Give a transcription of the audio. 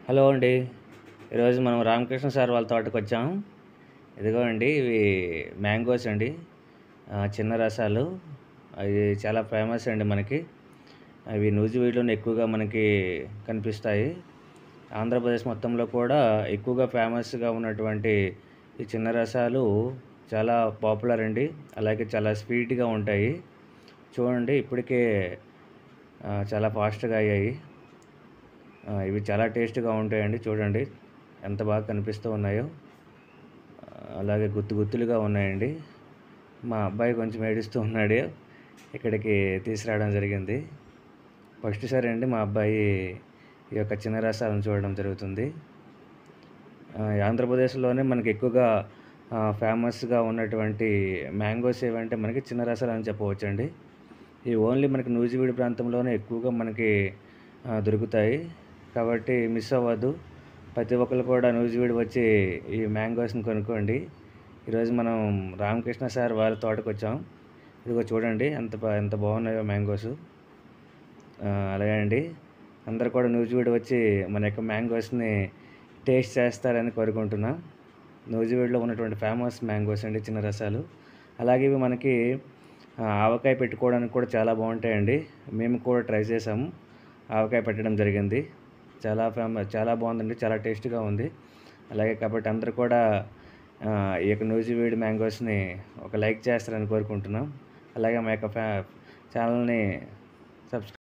Hello అండి. ఈరోజు మనం రామకృష్ణ సార్ వాళ్ళ తోటకొచ్చాం. ఇదిగో అండి ఇవి మ్యాంగోస్ అండి. చిన్న రసాలు. అవి చాలా ఫేమస్ అండి మనకి. అవి నూజివీడులోనే ఎక్కువగా మనకి కనిపిస్తాయి. ఆంధ్రప్రదేశ్ మొత్తంలో కూడా ఎక్కువగా ఫేమస్‌గా ఉన్నటువంటి ఈ చిన్న రసాలు చాలా పాపులర్ అండి. అలాగే చాలా స్వీట్‌గా ఉంటాయి. చూడండి ఇప్పటికే చాలా ఫాస్ట్‌గా అయ్యాయి. ఇవి చాలా టేస్ట్‌గా ఉంటాయండి. చూడండి ఎంత బాగా కనిపిస్తూ ఉన్నాయో. అలాగే గుత్తులుగా ఉన్నాయండి. మా అబ్బాయి కొంచెం ఏడుస్తూ ఉన్నాడు. ఇక్కడికి తీసుకురావడం జరిగింది. ఫస్ట్ సారి అండి మా అబ్బాయి ఈ యొక్క చిన్న రసాలను చూడడం జరుగుతుంది. ఆంధ్రప్రదేశ్‌లోనే మనకి ఎక్కువగా ఫేమస్‌గా ఉన్నటువంటి మ్యాంగోస్ ఏవంటే మనకి చిన్న రసాలని చెప్పవచ్చండి. ఇవి ఓన్లీ మనకి నూజివీడు ప్రాంతంలోనే ఎక్కువగా మనకి దొరుకుతాయి. కాబట్టి మిస్ అవ్వద్దు. ప్రతి ఒక్కళ్ళు కూడా నూజివీడు వచ్చి ఈ మ్యాంగోస్‌ని కొనుక్కోండి. ఈరోజు మనం రామకృష్ణ సార్ వాళ్ళ తోటకొచ్చాం. ఇదిగో చూడండి ఎంత బాగున్నాయో మ్యాంగోసు. అలాగే అండి అందరూ కూడా నూజివీడు వచ్చి మన యొక్క మ్యాంగోస్‌ని టేస్ట్ చేస్తారని కోరుకుంటున్నాం. నూజివీడులో ఉన్నటువంటి ఫేమస్ మ్యాంగోస్ అండి చిన్న రసాలు. అలాగే ఇవి మనకి ఆవకాయ పెట్టుకోవడానికి కూడా చాలా బాగుంటాయండి. మేము కూడా ట్రై చేసాము. ఆవకాయ పెట్టడం జరిగింది. చాలా బాగుందండి. చాలా టేస్ట్‌గా ఉంది. అలాగే కాబట్టి అందరూ కూడా ఈ యొక్క నూజివీడు మ్యాంగోస్‌ని ఒక లైక్ చేస్తారని కోరుకుంటున్నాం. అలాగే మా యొక్క ఛానల్‌ని సబ్స్క్రైబ్